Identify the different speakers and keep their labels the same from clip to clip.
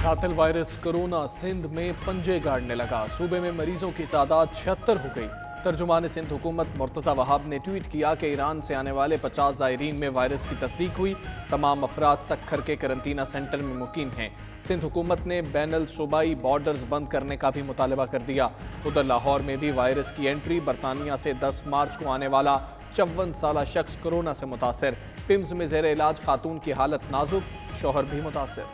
Speaker 1: कातिल virus corona Sindh में पंजे गाड़ने लगा। सूबे में मरीजों की तादाद 76 हो गई। तर्जुमान सिंध हुकूमत मुर्तज़ा वहाब ने ट्वीट किया कि ईरान से आने वाले 50 ज़ायरीन में वायरस की तस्दीक हुई। तमाम अफराद सक्खर के करंतना सेंटर में मुकीम हैं। सिंध हुकूमत ने बैनुल सूबाई बॉर्डर्स बंद करने का भी मुतालबा कर दिया। उधर लाहौर में भी वायरस की एंट्री। बरतानिया से 10 मार्च को आने वाला 54 साला शख्स कोरोना से मुतासर। पिम्स में ज़ेर इलाज खातून की हालत नाजुक, शौहर भी मुतासर।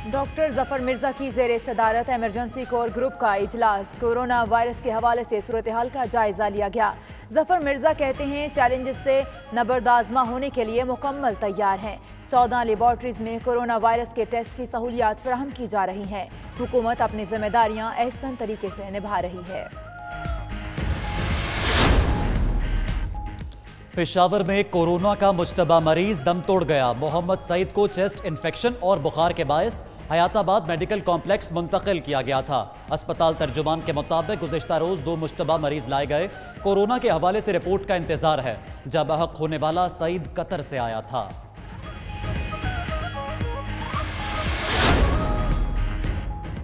Speaker 2: डॉक्टर जफर मिर्जा की ज़ेर सदारत एमरजेंसी कोर ग्रुप का इजलास। कोरोना वायरस के हवाले से सूरत हाल का जायजा लिया गया। जफर मिर्जा कहते हैं चैलेंजेस से नबरदाज़मा होने के लिए मुकम्मल तैयार हैं। 14 लेबॉर्ट्रीज में कोरोना वायरस के टेस्ट की सहूलियात फराहम की जा रही हैं। हुकूमत अपनी जिम्मेदारियां एहसन तरीके से निभा रही है।
Speaker 3: पेशावर में कोरोना का मुश्तबा मरीज दम तोड़ गया। मोहम्मद सईद को चेस्ट इन्फेक्शन और बुखार के बायस हयाताबाद मेडिकल कॉम्प्लेक्स मुंतकिल किया गया था। अस्पताल तर्जुमान के मुताबिक गुज़िश्ता रोज 2 मुश्तबा मरीज लाए गए। कोरोना के हवाले से रिपोर्ट का इंतजार है। जब हक होने वाला सईद कतर से आया था।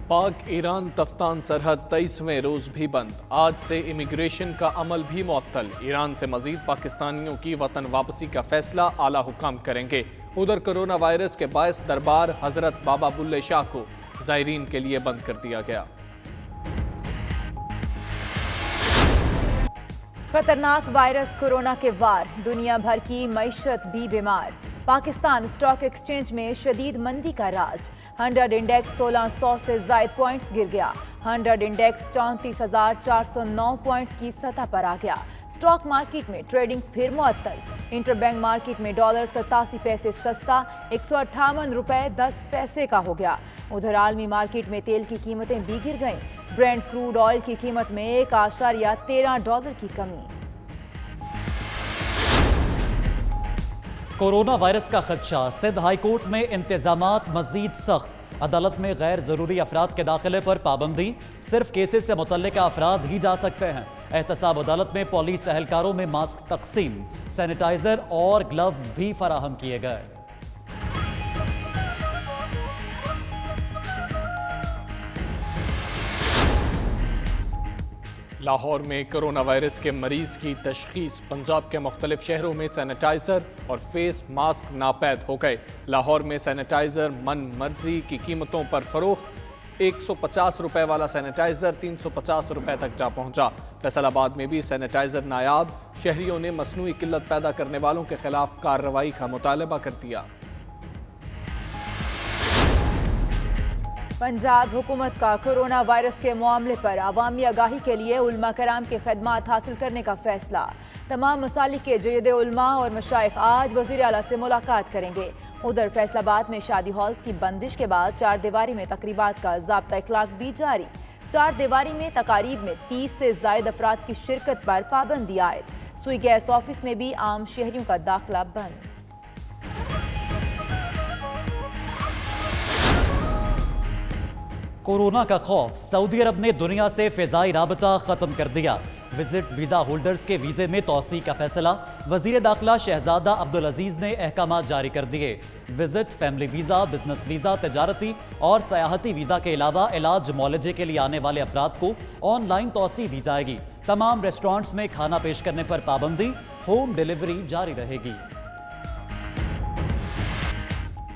Speaker 1: पाक ईरान तफ्तान सरहद 23वें रोज भी बंद। आज से इमिग्रेशन का अमल भी मुअत्तल। ईरान से मजीद पाकिस्तानियों की वतन वापसी का फैसला आला हुकाम करेंगे। उधर कोरोना वायरस के बायस दरबार हजरत बाबा बुल्ले शाह को ज़ायरीन के लिए बंद कर दिया गया।
Speaker 2: खतरनाक वायरस कोरोना के वार, दुनिया भर की मईशत भी बीमार। पाकिस्तान स्टॉक एक्सचेंज में शदीद मंदी का राज। 100 इंडेक्स 1600 से ज़ायद पॉइंट्स गिर गया। 100 इंडेक्स 34,409 पॉइंट्स की सतह पर आ गया। स्टॉक मार्केट में ट्रेडिंग फिर मुअत्तल। इंटरबैंक मार्केट में डॉलर 87 पैसे सस्ता 158 रुपए 10 पैसे का हो गया। उधर आलमी मार्केट में तेल की कीमतें भी गिर गईं। ब्रेंट क्रूड ऑयल की कीमत में $1.13 की कमी।
Speaker 3: कोरोना वायरस का खदशा। सिंध हाई कोर्ट में इंतजामात मजीद सख्त। अदालत में गैर जरूरी अफराद के दाखिले पर पाबंदी। सिर्फ केसेस से मुतल्लिका अफराद ही जा सकते हैं। एहतसाब अदालत में पुलिस एहलकारों में मास्क तकसीम। सैनिटाइजर और ग्लव्स भी फराहम किए गए।
Speaker 1: लाहौर में कोरोना वायरस के मरीज की तशखीस। पंजाब के मुख्तलिफ शहरों में सैनिटाइज़र और फेस मास्क नापैद हो गए। लाहौर में सैनिटाइज़र मन मर्जी की कीमतों पर फरोख्त। 150 रुपए वाला सैनिटाइज़र 350 रुपए तक जा पहुंचा। फैसलाबाद में भी सैनिटाइज़र नायाब। शहरियों ने मसनूई किल्लत पैदा करने वालों के खिलाफ कार्रवाई का मुतालबा कर दिया।
Speaker 2: पंजाब हुकूमत का कोरोना वायरस के मामले पर अवामी आगाही के लिए उलमा कराम की खदमात हासिल करने का फैसला। तमाम मसालिक के जयद उलमा और मशाइख आज वज़ीर आला से मुलाकात करेंगे। उधर फैसलाबाद में शादी हॉल्स की बंदिश के बाद 4 दीवारी में तकरीबात का ज़ाब्ता इखलाक भी जारी। 4 दीवारी में तकारीब में 30 से ज़ायद अफराद की शिरकत पर पाबंदी आयद। सुई गैस ऑफिस में भी आम शहरियों का दाखिला बंद।
Speaker 3: कोरोना का खौफ। सऊदी अरब ने दुनिया से फ़िज़ाई राबता ख़त्म कर दिया। विजिट वीज़ा होल्डर्स के वीज़े में तोसी का फैसला। वज़ीर दाखिला शहजादा अब्दुल अजीज़ ने अहकाम जारी कर दिए। Visit, family visa, business visa, तजारती और सयाहती वीज़ा के अलावा इलाज मुआलजे के लिए आने वाले अफराद को ऑनलाइन तोसी दी जाएगी। तमाम रेस्टोरेंट्स में खाना पेश करने पर पाबंदी। होम डिलीवरी जारी रहेगी।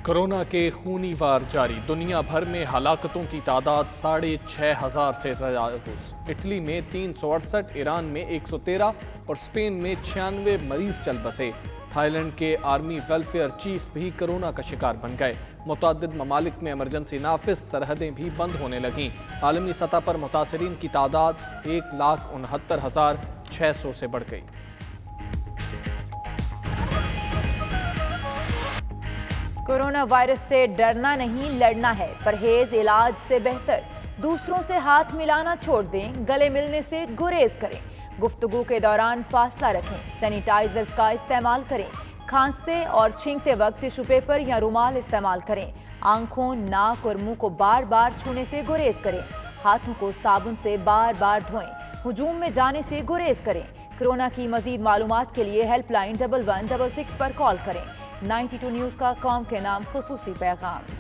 Speaker 1: कोरोना के खूनी वार जारी। दुनिया भर में हलाकतों की तादाद 6,500 से तजावुज़। इटली में 368, ईरान में 113 और स्पेन में 96 मरीज चल बसे। थाईलैंड के आर्मी वेलफेयर चीफ भी कोरोना का शिकार बन गए। मुतअद्दिद ममालिक में इमरजेंसी नाफिज, सरहदें भी बंद होने लगीं। आलमी सतह पर मुतासरीन की तादाद 1,69,600 से बढ़ गई।
Speaker 2: कोरोना वायरस से डरना नहीं, लड़ना है। परहेज इलाज से बेहतर। दूसरों से हाथ मिलाना छोड़ दें। गले मिलने से गुरेज करें। गुफ्तगू के दौरान फासला रखें। सैनिटाइजर्स का इस्तेमाल करें। खांसते और छींकते वक्त टिश्यू पेपर या रुमाल इस्तेमाल करें। आंखों, नाक और मुंह को बार बार छूने से गुरेज करें। हाथों को साबुन से बार बार धोएं। हुजूम में जाने से गुरेज करें। कोरोना की मजीद मालूमात के लिए हेल्पलाइन 1166 पर कॉल करें। 92 न्यूज़ का कौम के नाम खुसूसी पैगाम।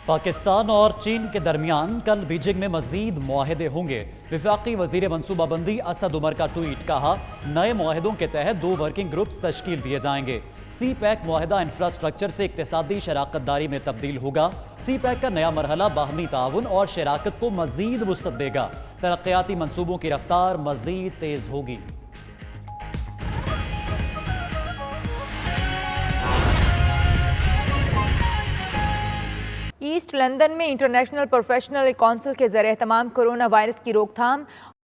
Speaker 3: पाकिस्तान और चीन के दरमियान कल बीजिंग में मजीद मुआहदे होंगे। वफाकी वजीर मनसूबाबंदी असद उमर का ट्वीट, कहा नए मुआहदों के तहत 2 वर्किंग ग्रुप्स तश्कील दिए जाएंगे। सी पैक मुआहदा इंफ्रास्ट्रक्चर से इक्तिसादी शराकत दारी में तब्दील होगा। सी पैक का नया मरहला बाहमी ताउन और शराकत को मजीद वुसअत देगा। तरक्याती मनसूबों की रफ्तार मजीद तेज होगी।
Speaker 2: ईस्ट लंदन में इंटरनेशनल प्रोफेशनल काउंसिल के ज़रिए तमाम कोरोना वायरस की रोकथाम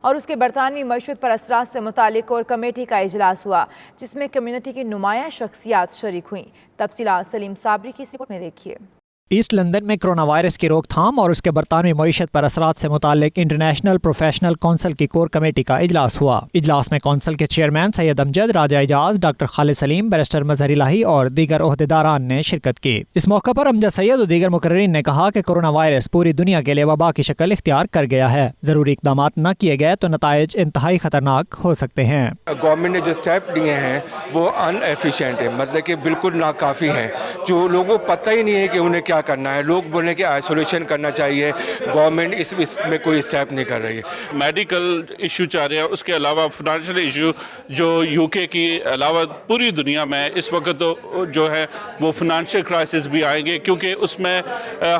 Speaker 2: और उसके बरतानवी मईशत पर असरात से मुतालिक कोर कमेटी का इजलास हुआ, जिसमें कम्युनिटी की नुमाया शख्सियात शरीक हुई। तफसीलात सलीम साबरी की इस रिपोर्ट में देखिए।
Speaker 4: ईस्ट लंदन में कोरोना वायरस की रोकथाम और उसके बरतानवी मईशत पर असरात से मुतालिक इंटरनेशनल प्रोफेशनल काउंसिल की कोर कमेटी का इजलास हुआ। इजलास में काउंसिल के चेयरमैन सैयद अमजद, राजा एजाज, डॉक्टर खालिद सलीम, बैरिस्टर मजहर इलाही और दीगर ओहदेदारान ने शिरकत की। इस मौके पर अमजद सैयद और दीगर मुकर्रीन ने कहा कि कोरोना वायरस पूरी दुनिया के लिए वबा की शक्ल इख्तियार कर गया है। जरूरी इकदाम न किए गए तो नताइज इंतहाई खतरनाक हो सकते हैं।
Speaker 5: गवर्नमेंट ने जो स्टेप लिए हैं वो अनएफिशिएंट है, मतलब कि बिल्कुल नाकाफ़ी है। जो लोगों को पता ही नहीं है कि उन्हें क्या करना है। लोग बोले कि आइसोलेशन करना चाहिए, गवर्नमेंट इसमें कोई स्टेप नहीं कर रही है।
Speaker 6: मेडिकल इशू चाह रहे हैं, उसके अलावा फाइनेंशियल इशू जो यूके की अलावा पूरी दुनिया में इस वक्त तो जो है वो फाइनेंशियल क्राइसिस भी आएंगे, क्योंकि उसमें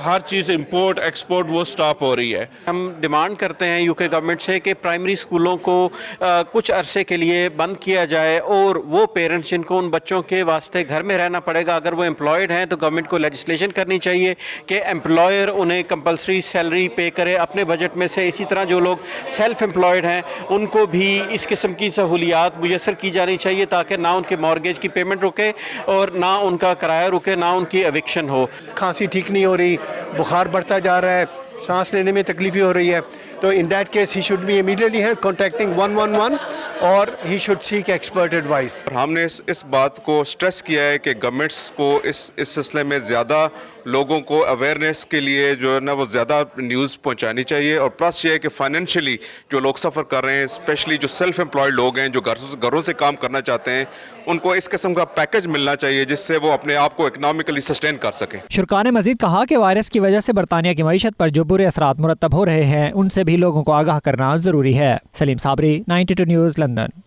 Speaker 6: हर चीज़ इंपोर्ट एक्सपोर्ट वो स्टॉप हो रही है।
Speaker 7: हम डिमांड करते हैं यूके गवर्नमेंट से कि प्राइमरी स्कूलों को कुछ अरसे के लिए बंद किया जाए और वो पेरेंट्स जिनको उन बच्चों के वास्ते घर में रहना पड़ेगा, अगर वो एम्प्लॉयड हैं तो गवर्नमेंट को लेजिस्लेशन करनी चाहिए कि एम्प्लॉयर उन्हें कंपलसरी सैलरी पे करे अपने बजट में से। इसी तरह जो लोग सेल्फ एम्प्लॉयड हैं उनको भी इस किस्म की सहूलियात मुयसर की जानी चाहिए, ताकि ना उनके मॉर्गेज की पेमेंट रुके और ना उनका किराया रुके, ना उनकी एविक्शन हो।
Speaker 5: खांसी ठीक नहीं हो रही, बुखार बढ़ता जा रहा है, सांस लेने में तकलीफ हो रही है, तो in that case he should be immediately है कॉन्टैक्टिंग 111 और he should seek expert advice.
Speaker 8: हमने इस बात को स्ट्रेस किया है कि गवर्नमेंट्स को इस सिलसिले में ज़्यादा लोगों को अवेयरनेस के लिए जो है ना वो ज़्यादा न्यूज़ पहुंचानी चाहिए। और प्लस ये है कि फाइनेंशियली जो लोग सफ़र कर रहे हैं, स्पेशली जो सेल्फ एम्प्लॉयड लोग हैं जो घरों से काम करना चाहते हैं, उनको इस किस्म का पैकेज मिलना चाहिए जिससे वो अपने आप को इकनॉमिकली सस्टेन कर सकें।
Speaker 4: शुरका ने मजीद कहा कि वायरस की वजह से बरतानिया की मईशत पर जो बुरे असरात मुरतब हो रहे हैं उनसे भी लोगों को आगाह करना जरूरी है। Saleem Sabri, 92 news, London.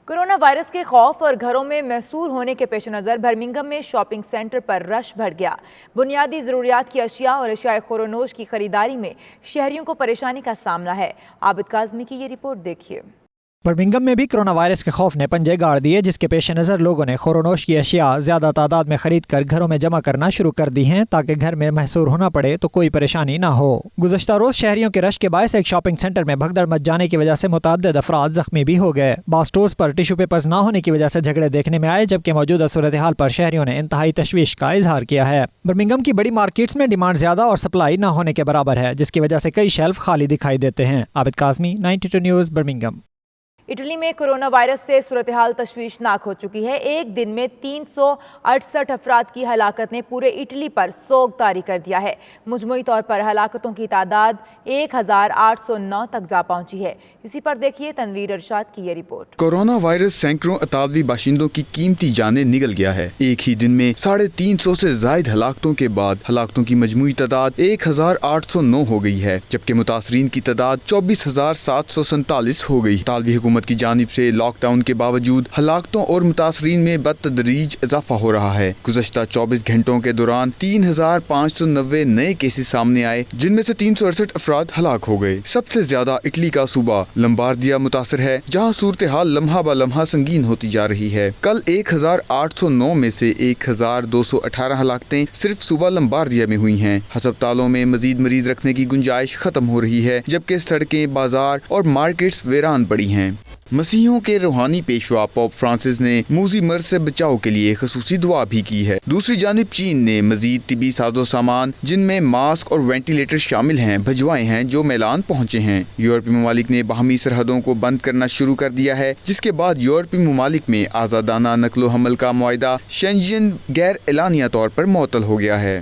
Speaker 2: Corona virus के खौफ और घरों में महसूर होने के पेश नज़र बर्मिंघम में शॉपिंग सेंटर पर रश बढ़ गया। बुनियादी ज़रूरियात की अशिया और अशिया खुरोनोश की खरीदारी में शहरियों को परेशानी का सामना है। आबिद काज़मी की ये रिपोर्ट देखिए।
Speaker 4: बर्मिंघम में भी कोरोना वायरस के खौफ ने पंजे गाड़ दिए, जिसके पेश नज़र लोगों ने खुरोनोश की अशिया ज़्यादा तादाद में खरीद कर घरों में जमा करना शुरू कर दी हैं, ताकि घर में महसूर होना पड़े तो कोई परेशानी ना हो। गुज़श्ता रोज़ शहरियों के रश के बायस एक शॉपिंग सेंटर में भगदड़ मच जाने की वजह से मुतअद्दिद अफराद जख्मी भी हो गए। बाज़ स्टोर्स पर टिश्यू पेपर्स ना होने की वजह से झगड़े देखने में आए, जबकि मौजूदा सूरत हाल पर शहरियों ने इंतहाई तशवीश का इजहार किया है। बर्मिंघम की बड़ी मार्केट्स में डिमांड ज़्यादा और सप्लाई ना होने के बराबर है, जिसकी वजह से कई शेल्फ खाली दिखाई देते हैं। Abid Kazmi, 92 news, Birmingham.
Speaker 2: Italy में कोरोना वायरस से सूरत हाल तशवीशनाक हो चुकी है। एक दिन में 368 अफराद की हलाकत ने पूरे इटली पर सोग तारी कर दिया है। मुजमुई तौर पर हलाकतों की तादाद 1809 तक जा पहुंची है। इसी पर देखिए तनवीर अरशाद की ये रिपोर्ट।
Speaker 9: कोरोना वायरस सैकड़ों इतालवी बाशिंदों की कीमती जानें निगल गया है। एक ही दिन में 350 से जायद हलाकतों के बाद हलाकतों की मजमूई तादाद 1809 हो गई है, जबकि मुतासरीन की तादाद 24,747 हो गई। इतालवी हुकूमत की जानिब से लॉकडाउन के बावजूद हलाकतों और मुतासरीन में बदतदरीज इजाफा हो रहा है। गुज़श्ता 24 घंटों के दौरान 3,590 नए केसेस सामने आए, जिनमें से 368 अफराद हलाक हो गए। सबसे ज्यादा इटली का सूबा लम्बार्दिया मुतासर है, जहाँ सूरत हाल लम्हा ब लम्हा संगीन होती जा रही है। कल 1809 में से 1218 हलाकतें सिर्फ सूबा लम्बार्दिया में हुई हैं। अस्पतालों में मजीद मरीज रखने की गुंजाइश खत्म हो रही है, जबकि सड़कें, बाजार और मार्केट्स वीरान पड़ी हैं। मसीहों के रूहानी पेशवा पोप फ्रांसिस ने मूजी मर्ज से बचाव के लिए खसूसी दुआ भी की है। दूसरी जानिब चीन ने मजीद तिबी साजो सामान, जिनमें मास्क और वेंटिलेटर शामिल हैं, भिजवाए हैं, जो मैलान पहुँचे हैं। यूरोपीय ममालिक ने बाहमी सरहदों को बंद करना शुरू कर दिया है, जिसके बाद यूरोपीय ममालिक में आज़ादाना नकलो हमल का मुआहदा शेंजन गैर एलानिया तौर पर मुअत्तल हो गया है।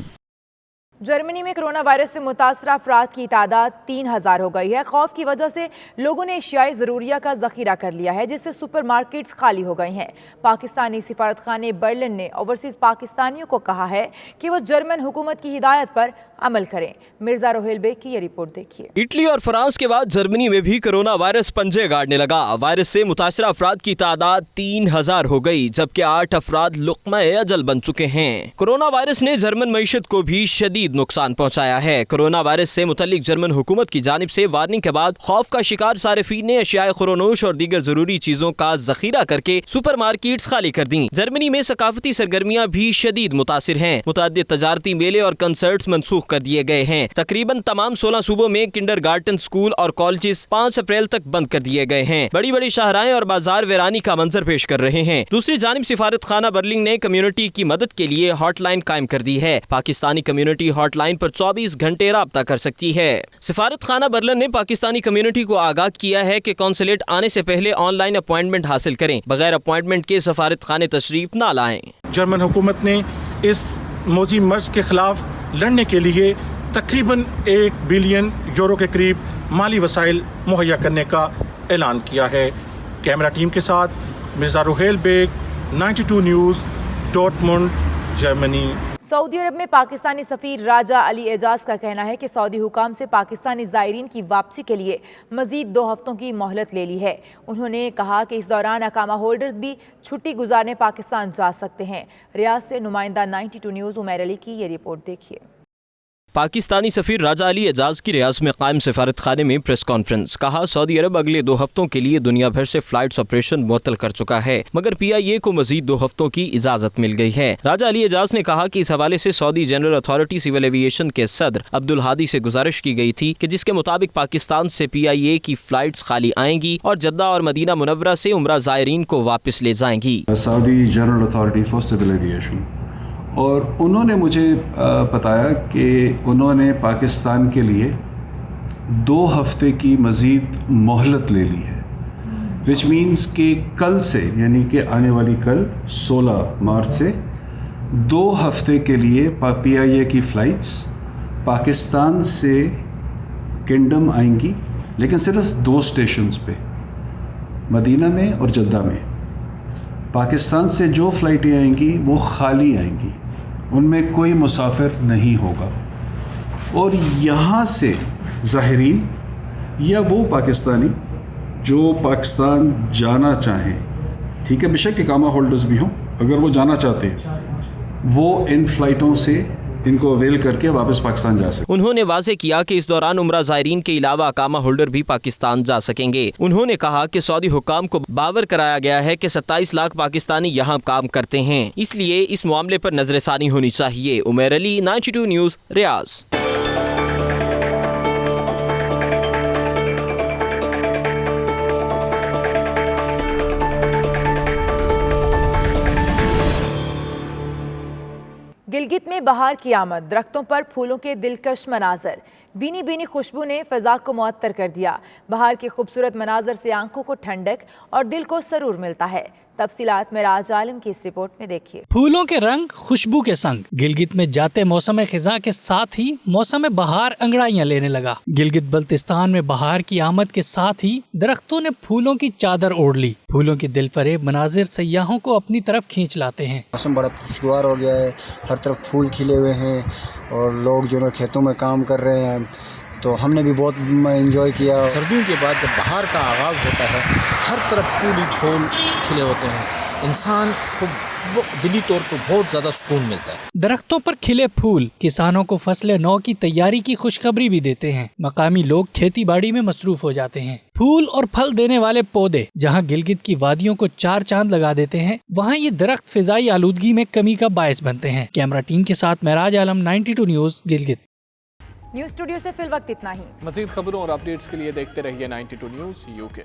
Speaker 2: जर्मनी में कोरोना वायरस से मुतासरा अफराद की तादाद 3000 हो गई है। खौफ की वजह से लोगों ने एशियाई ज़रूरिया का ज़ख़ीरा कर लिया है, जिससे सुपर मार्केट्स खाली हो गई हैं। पाकिस्तानी सिफारतखाने बर्लिन ने ओवरसीज़ पाकिस्तानियों को कहा है कि वो जर्मन हुकूमत की हिदायत पर अमल करें। मिर्जा रोहेल बेग की ये रिपोर्ट देखिए।
Speaker 10: इटली और फ्रांस के बाद जर्मनी में भी कोरोना वायरस पंजे गाड़ने लगा। वायरस से मुतासरा अफराद की तादाद 3000 हो गई, जबकि 8 अफराद लुक़्मा-ए अजल बन चुके हैं। कोरोना वायरस ने जर्मन मईशत को भी शदीद नुकसान पहुंचाया है। कोरोना वायरस से मुतल्लिक जर्मन हुकूमत की जानिब से वार्निंग के बाद खौफ का शिकार सारिफीन ने अशियाए खुरोनोश और दीगर जरूरी चीजों का जखीरा करके सुपर मार्केट्स खाली कर दी। जर्मनी में सकाफती सरगर्मियां भी शदीद मुतासिर हैं। मुतअद्दिद तजारती मेले और कंसर्ट्स मनसूख कर दिए गए हैं। तकरीबन तमाम 16 सूबों में किंडरगार्टन स्कूल और कॉलेजेस 5 अप्रैल तक बंद कर दिए गए हैं। बड़ी बड़ी शाहराएं और बाजार वीरानी का मंजर पेश कर रहे हैं। दूसरी जानिब सिफारत खाना बर्लिन ने कम्युनिटी की मदद के लिए हॉटलाइन कायम कर दी है। पाकिस्तानी कम्युनिटी हॉटलाइन पर 24 घंटे राब्ता कर सकती है। सिफारत खाना बर्लिन ने पाकिस्तानी कम्युनिटी को आगाह किया है कि कौंसलेट आने से पहले ऑनलाइन अपॉइंटमेंट हासिल करें। बगैर अपॉइंटमेंट के सफारत खाने तशरीफ न लाएं।
Speaker 11: जर्मन हुकूमत ने इस मौजी मर्ज के खिलाफ लड़ने के लिए तकरीबन 1 बिलियन यूरो के करीब माली वसाइल मुहैया करने का ऐलान किया है। कैमरा टीम के साथ Mirza Rohail Baig, 92 news, Dortmund, Germany.
Speaker 2: सऊदी अरब में पाकिस्तानी सफीर राजा अली एजाज का कहना है कि सऊदी हुकाम से पाकिस्तानी ज़ायरीन की वापसी के लिए मजीद 2 हफ्तों की मोहलत ले ली है। उन्होंने कहा कि इस दौरान अकामा होल्डर्स भी छुट्टी गुजारने पाकिस्तान जा सकते हैं। रियाद से नुमाइंदा 92 न्यूज़ उमैर अली की ये रिपोर्ट देखिए।
Speaker 10: पाकिस्तानी सफीर राजा अली एजाज की रियाद में कायम सिफारत खाने में प्रेस कॉन्फ्रेंस। कहा, सऊदी अरब अगले 2 हफ्तों के लिए दुनिया भर से फ्लाइट्स ऑपरेशन मुअत्तल कर चुका है, मगर PIA को मजीद 2 हफ्तों की इजाजत मिल गई है। राजा अली एजाज ने कहा कि इस हवाले से Saudi general authority civil aviation के सदर अब्दुल हादी से गुजारिश की गई थी कि जिसके मुताबिक पाकिस्तान से PIA की फ्लाइट्स खाली आएंगी और जद्दा और मदीना मुनव्वरा से उम्रा ज़ायरीन को वापस ले जाएंगी।
Speaker 12: Saudi general authority for civil aviation, और उन्होंने मुझे बताया कि उन्होंने पाकिस्तान के लिए 2 हफ्ते की मज़ीद मोहलत ले ली है, विच मीन्स कि कल से, यानी कि आने वाली कल 16 मार्च से 2 हफ्ते के लिए PIA की फ़्लाइट्स पाकिस्तान से किंगडम आएंगी, लेकिन सिर्फ 2 स्टेशंस पे, मदीना में और जद्दा में। पाकिस्तान से जो फ़्लाइटें आएंगी वो खाली आएंगी, उनमें कोई मुसाफिर नहीं होगा। और यहाँ से ज़ाहिरीन या वो पाकिस्तानी जो पाकिस्तान जाना चाहें, ठीक है, बेशक इकामा होल्डर्स भी हों, अगर वो जाना चाहते हैं वो इन फ़्लाइटों से इनको अवेल करके वापस पाकिस्तान जा सकें।
Speaker 10: उन्होंने वाज़े किया कि इस दौरान उम्रा ज़ायरीन के अलावा अकामा होल्डर भी पाकिस्तान जा सकेंगे। उन्होंने कहा कि सऊदी हुकाम को बावर कराया गया है कि 27 लाख पाकिस्तानी यहाँ काम करते हैं, इसलिए इस मामले पर नजरसानी होनी चाहिए। Umair Ali, 92 news, Riyadh.
Speaker 2: गिलगित में बहार की आमद, दरख्तों पर फूलों के दिलकश मनाजर, बीनी बीनी खुशबू ने फिजा को मुअत्तर कर दिया। बहार के खूबसूरत मनाजर से आंखों को ठंडक और दिल को सरूर मिलता है। तफसीलात में राज आलम की इस रिपोर्ट में देखिए।
Speaker 13: फूलों के रंग खुशबू के संग गिलगित में जाते मौसम खिजा के साथ ही मौसम बहार अंगड़ाइयां लेने लगा। गिलगित बल्तिस्तान में बहार की आमद के साथ ही दरख्तों ने फूलों की चादर ओढ़ ली। फूलों के दिल फरेब मनाजिर सयाहों को अपनी तरफ खींच लाते हैं।
Speaker 14: मौसम बड़ा खुशगवार हो गया है, हर तरफ फूल खिले हुए हैं और लोग जो है खेतों में काम कर रहे हैं, तो हमने भी बहुत एंजॉय किया।
Speaker 15: सर्दियों के बाद जब बहार का आगाज़ होता है, हर तरफ फूल ही फूल खिले होते हैं, इंसान को दिली तौर पर बहुत ज़्यादा सुकून मिलता है।
Speaker 13: दरख्तों पर खिले फूल किसानों को फसले नौ की तैयारी की खुशखबरी भी देते हैं। मकामी लोग खेती बाड़ी में मसरूफ हो जाते हैं। फूल और फल देने वाले पौधे जहां गिलगित की वादियों को 4 चांद लगा देते हैं, वहां ये दरख्त फिजाई आलूदगी में कमी का बायस बनते हैं। कैमरा टीम के साथ महराज आलम, 92 न्यूज़, गिलगित।
Speaker 2: न्यूज़ स्टूडियो से फिल वक्त इतना ही।
Speaker 1: मज़ीद खबरों और अपडेट्स के लिए देखते रहिए 92 न्यूज़ UK।